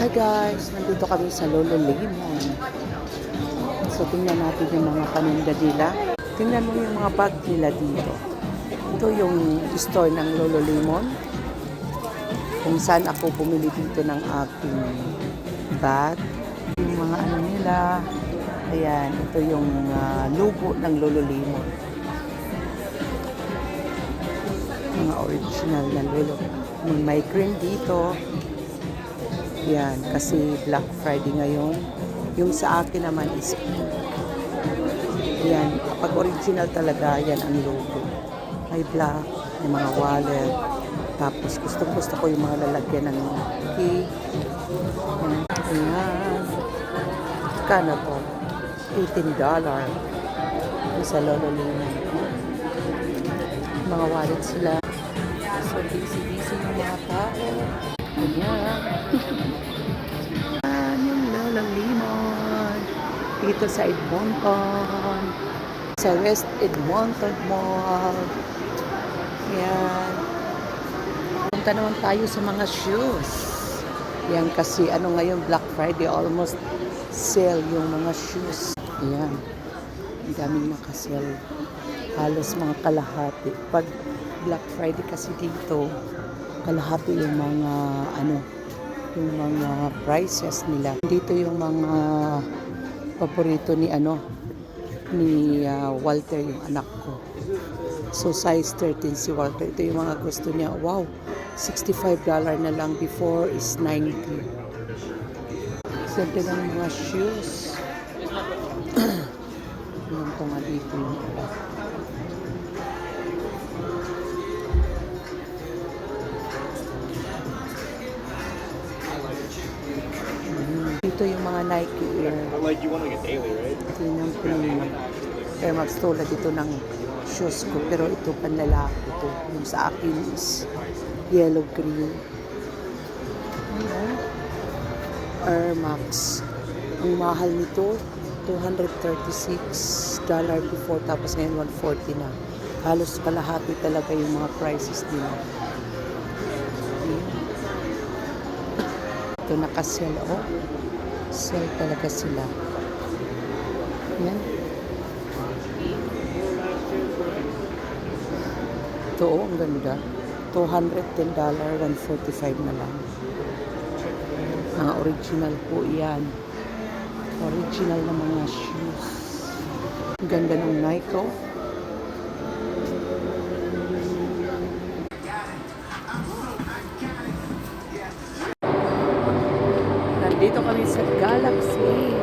Hi guys, nandito kami sa Lolo Lemon. So tingnan natin yung mga paninda nila. Tingnan mo yung mga bag nila dito. Ito yung store ng Lolo Lemon. Kung saan ako bumili dito ng aking bag. Yung mga ano nila. Ayan, ito yung logo ng Lolo Lemon. Mga original na Lolo. May cream dito. Yan, kasi Black Friday ngayon. Yung sa akin naman is yan, pag original talaga, yan ang logo. May black, may mga wallet. Tapos gusto ko yung mga lalagyan ng key. Ayan. Kano to? $18. Yung sa Lolo Lemon. Mga wallet sila. So, busy-busy ng mga tao. Ayan. Yung Lolo Lemon. Dito sa Edmonton. Sa West Edmonton Mall. Ayan. Punta naman tayo sa mga shoes. Yan kasi ano ngayon Black Friday. Almost sale yung mga shoes. Ayan. Ang daming nakasale. Halos mga kalahati. Pag Black Friday kasi dito, kalahati yung mga yung mga prices nila. Dito yung mga paborito ni Walter, yung anak ko. So size 13 si Walter. Ito yung mga gusto niya. Wow, $65 na lang, before is 90. Ganda ng mga shoes. Alam ko nga dito yung dito yung mga Nike Air. Like you want like a daily, right? Tingnan po yung Air Max tulad dito ng shoes ko. Pero ito panlalaki ito. Yung sa akin is yellow green. Air Max. Ang mahal nito, $236 before. Tapos ngayon $140 na. Halos kalahati talaga yung mga prices nila. Ito nakasell, oh. Sell talaga sila. Yan. Ito, oh, ang ganda. $210, $145 na lang. Mga original po yan. Original na mga shoes. Ang ganda ng Nike, oh. Dito kami sa Galaxy.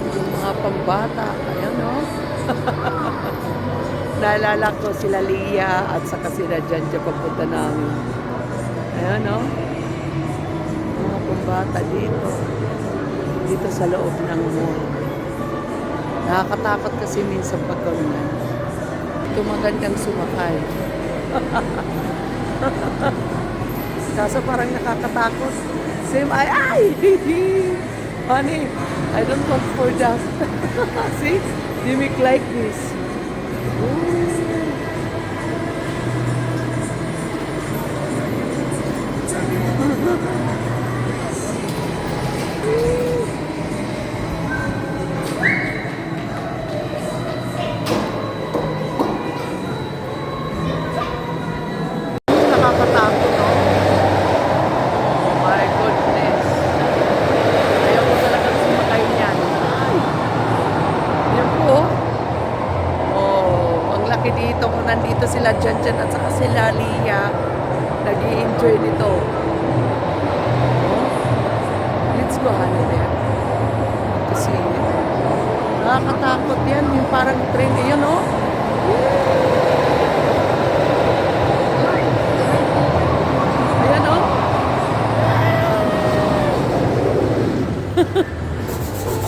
Yung mga pambata. Ayan, no? Naalala ko sila Lia at saka sila Janja pagpunta namin. Ayan, no? Mga pambata dito. Dito sa loob ng mall. Nakakatakot kasi minsan pag ganyan. Ito magandang sumakay. Kaso parang nakakatakot. Same ay! Honey, I don't want for that. See? You make like this. Nakakatakot, no? My goodness. Ayaw ko talagang sumakay niyan. Ay! Yan po. Oh, ang laki dito. Kung nandito sila Janjan at saka sila Lia, nag-i-enjoy nito. Oh, let's go, honey, there. Kasi, nakakatakot yan. Yung parang train. Ayan, oh.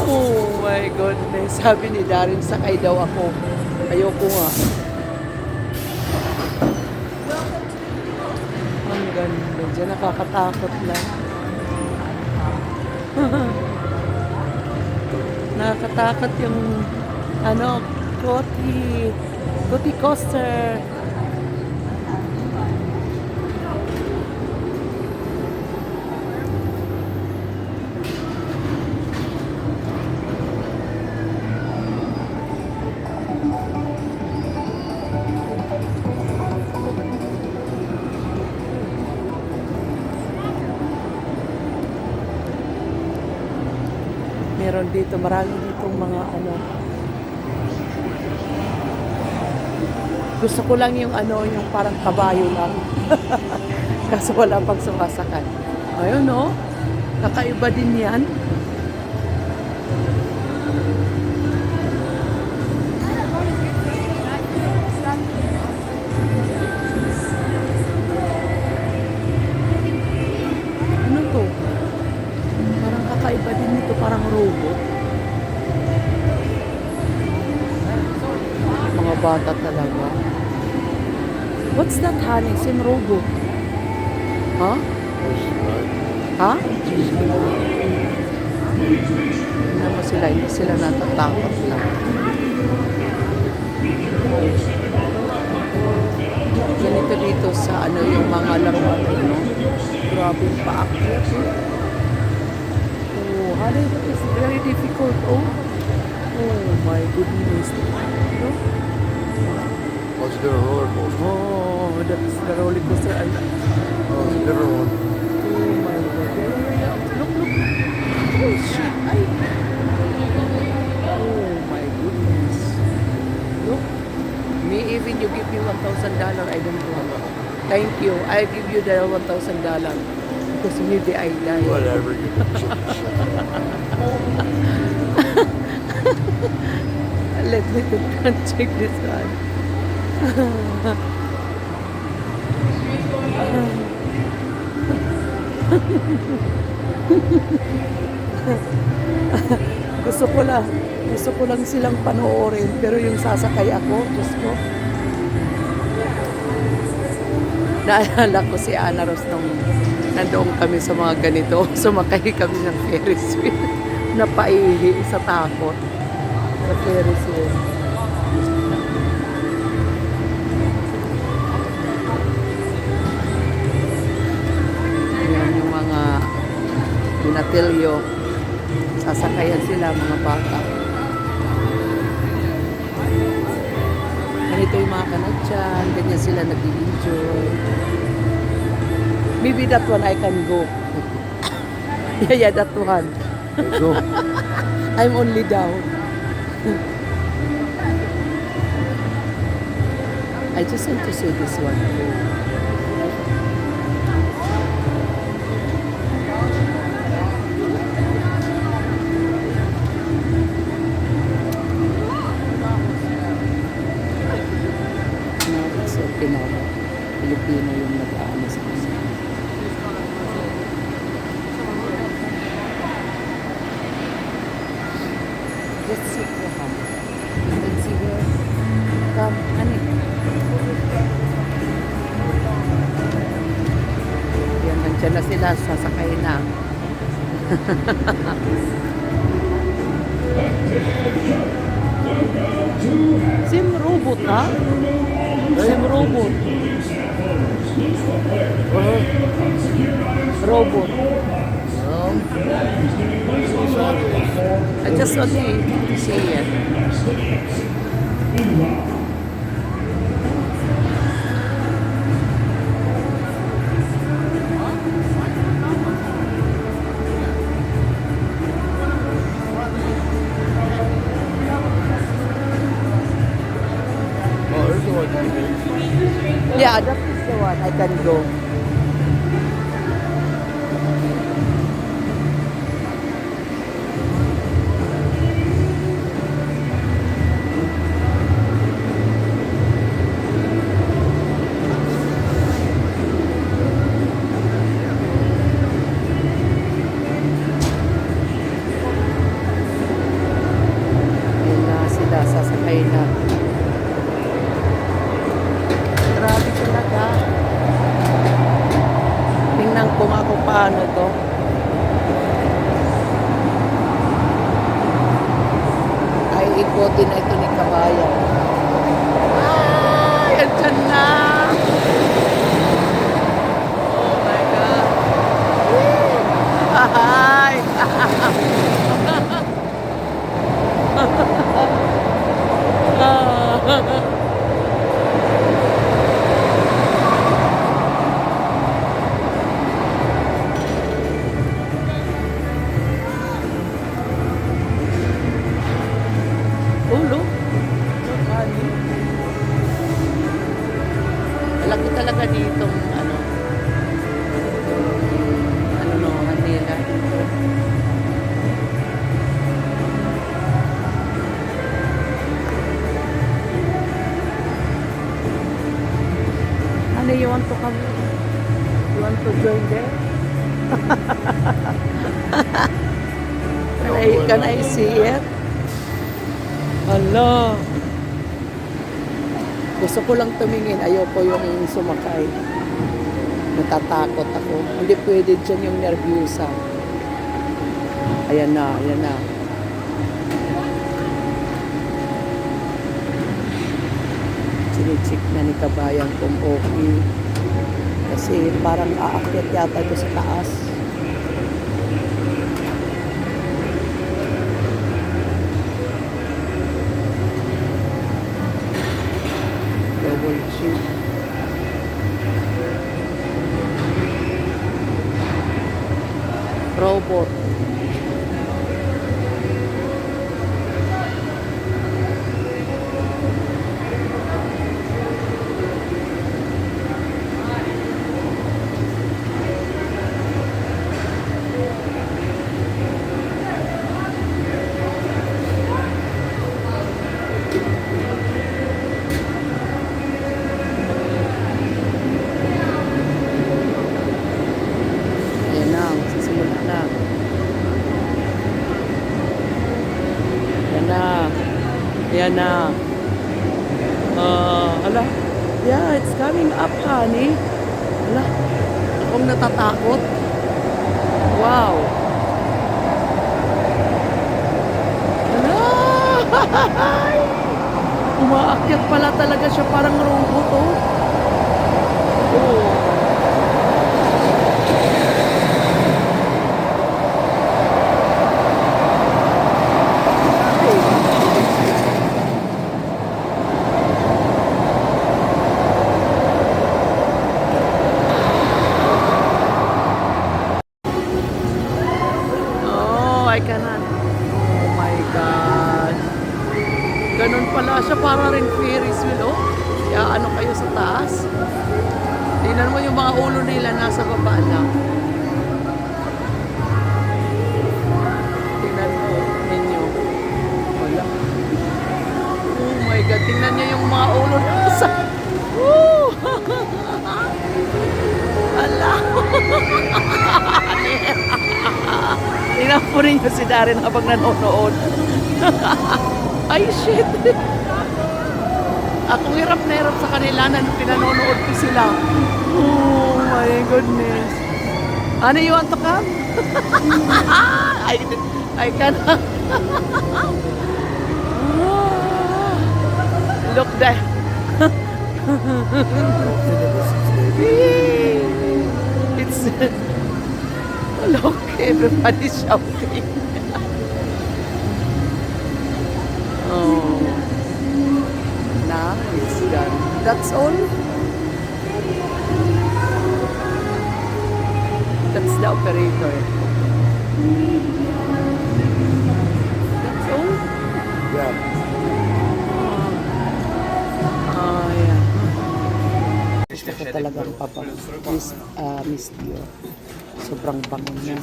Oh my goodness. Sabi ni Darin, sakay daw ako. Ayoko nga. Ang ganda. Diyan nakakatakot lang. Nakakatakot yung Cookie Coaster. meron dito, marami ditong mga ano. Gusto ko lang yung ano, yung parang kabayo lang. Kaso wala pang sumasakay. Ayun no, kakaiba din yan. Ano to? Parang kakaiba din nito, parang robot. Mga bata talaga. What's that, honey? Same robot. Ha? Ha? Tingnan mo sila, hindi sila natatakot lang. Ganito dito sa ano yung mga laruan, no? Grabe yung paakyat. Oh, honey, that is very difficult. Oh, oh my goodness. No? What's a different roller coaster? Oh, that's the roller coaster. Oh, it's a different one. Oh my God. Look, look. Oh, shit. Ay. Oh my goodness. Look. Me, even you give me $1,000, I don't want. Thank you. I give you the $1,000 because maybe I die. Whatever. You can Let me check this one. Gusto ko lang silang panoorin, pero yung sasakay ako, Diyos ko. Naalala ko si Ana Ros nung nandoon kami sa mga ganito, sumakay kami ng Ferris wheel. Napaihi sa takot sa Ferris wheel. Ayan yung mga binatilyo. Sasakayan sila mga bata. Ganito yung mga kanadyan. Ganyan sila nag-enjoy. Maybe that one I can go. Yeah, that one. go. I'm only down. I just want to see this one. Pilipino yung nag-aano sa kasi. Let's see her come. Let's see her come, honey. Yan, nandiyan na sila, sasakay na. Sim robot, ha? Sim robot. Robot. I just want to see it. Oh, there's the one. Yeah, that is the one I can go. Ayun na sila, sasakay na. Grabe talaga. Tingnan ko nga kung paano to. Ay, ikotin na ito ni Kabayan. Ay, andyan na. Oh my God. Ay. You want to join there? Can I see it? Hala. Gusto ko lang tumingin. Ayoko yung sumakay. Natatakot ako. Hindi pwede dyan yung nervyosa. Ayan na, ayan na. Sinicheck na ni kabayan kung okay. Kasi parang aakyat yata ito sa taas. Double check. Robot. Ayan na, magsisimula na. Ayan na. Ayan na. Ala. Yeah, it's coming up, honey. Ala. Akong natatakot. Wow. Ala. Umaakyat pala talaga siya, parang robot, oh. Oh. Oh, I cannot. Oh my God. Ganun pala siya, para rin Ferris wheel, oh. Kaya ano kayo sa taas? Tingnan mo yung mga ulo nila nasa baba lang. Tingnan mo ninyo. Wala. Oh my God, tingnan niyo yung mga ulo nasa. Woo! Ala. Tingnan po rin niyo si Darren habang nanonood. Ay, shit! Akong hirap na hirap sa kanila na pinanonood ko sila. Oh my goodness. Ano, you want to come? I cannot. Look there. It's... Look, everybody's shouting. Oh. Now it's done. That's all. That's the operator. That's all. Yeah. Oh, yeah. Gusto ko talagang Miss Dio. Sobrang bango niya.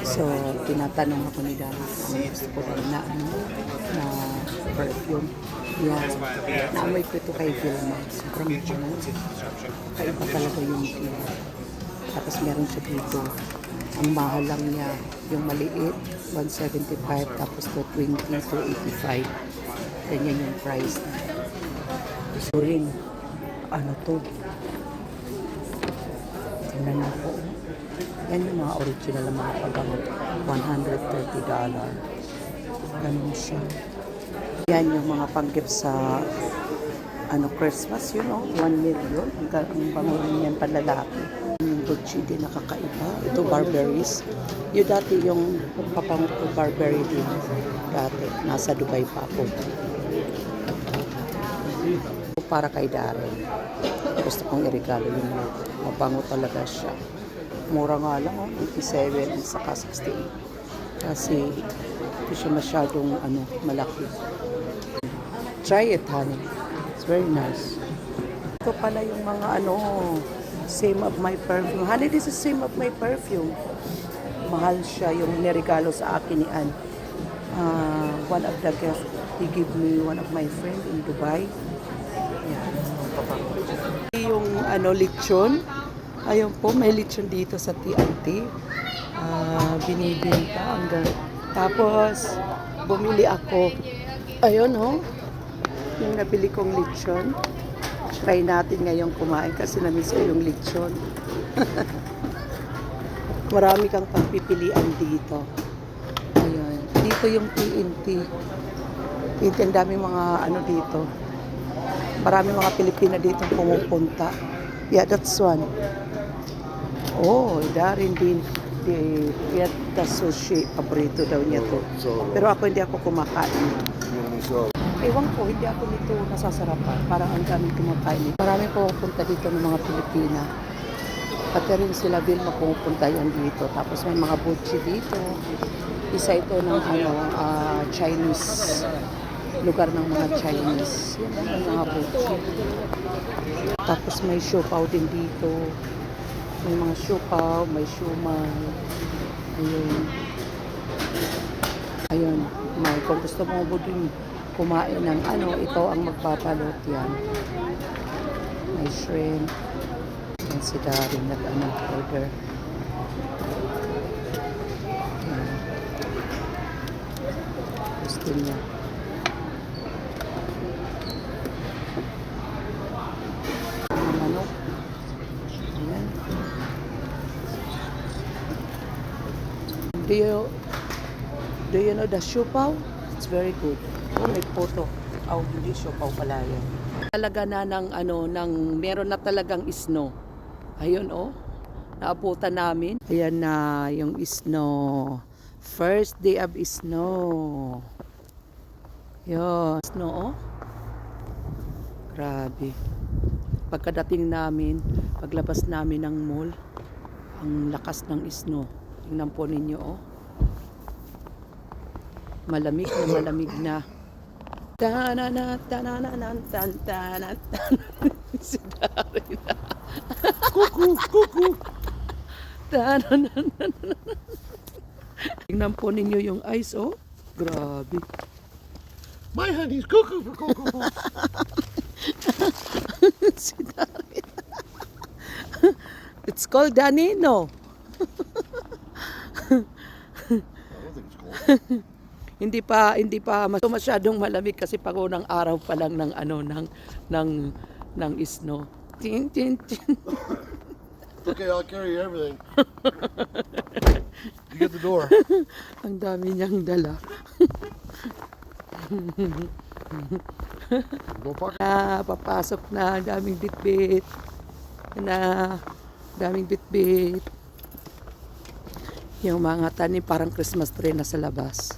So, tinatanong ako ni Dana kung gusto ko rin na perfume. Yan. Naamoy ko ito kay Vilma. Sobrang bango. Kaiba talaga yung Vilma. Tapos meron siya dito. Ang mahal lang niya. Yung maliit, 175. Tapos 220, 285. Ganyan yung price. So rin, ano to? Tingnan na po. Yan yung mga original na mga pabango. $130. Ganun siya. Yan yung mga panggip sa Christmas, you know, 1 million. Ang bango rin yan panlalaki. Yung Gucci din nakakaiba. Ito Barberries. Yung dati yung papango ko Barberry din. Dati, nasa Dubai pa ako. Para kay Darren. Gusto kong irigalo yung mabango talaga siya. Mura nga lang, 87 saka 68. Kasi hindi siya masyadong malaki. Try it, honey. It's very nice. Ito pala yung mga same of my perfume. Honey, this is same of my perfume. Mahal siya yung niregalo sa akin ni Ann. One of the gifts, he gave me one of my friend in Dubai. Yan. Yung lechon. Ayun po, may lechon dito sa T&T. Binibenta hanggang. Tapos, bumili ako. Ayun, oh. Yung nabili kong lechon. Try natin ngayong kumain kasi namiss ko yung lechon. Marami kang pagpipilian dito. Ayun. Dito yung T&T. T&T, ang daming mga ano dito. Maraming mga Pilipina dito pumupunta. Yeah, that's one. Oh, Darin din. The sushi. Paborito daw niya to. Pero ako hindi ako kumakain. Ewan ko, hindi ako nito nasasarapan. Parang ang daming kumakain. Marami pumupunta dito ng mga Pilipina. Pati rin sila Vilma pumupunta yan dito. Tapos may mga butchi dito. Isa ito ng Chinese. Lugar ng mga Chinese. Yan ang mga butchi. Tapos may siopaw din dito. May mga siopaw, may siumay. Ayun. Ayun. May, kung gusto mo din kumain ng ano, ikaw ang magpapalot yan. May shrimp. Yan si Darin nag-order. Yan. Gusto niya. Manok. Ayan. Do you know the siopaw? It's very good. Oh, may photo. Oh, hindi siopaw pala yan. Talaga na ng ano, meron na talagang snow. Ayun oh. Naabutan namin. Ayan na yung snow. First day of snow. Yun. Snow oh. Grabe. Pagkadating namin, paglabas namin ng mall, ang lakas ng snow. Tingnan po ninyo oh. Malamig na. Tanana, tanana, tanana, si Darin. Kuku. Tanana. Tingnan po ninyo yung ice oh. Grabe. My honey's cuckoo for Cocoa Puffs. Si Darin. It's called Danino. I don't think it's cold. Hindi pa masyadong malamig kasi pag unang araw pa lang ng ano ng snow. Tin. Okay, I'll carry everything. You get the door. Ang dami niyang dala. Go park. Papasok na, daming bitbit. Daming bitbit. Yung mga tanim parang Christmas tree na sa labas.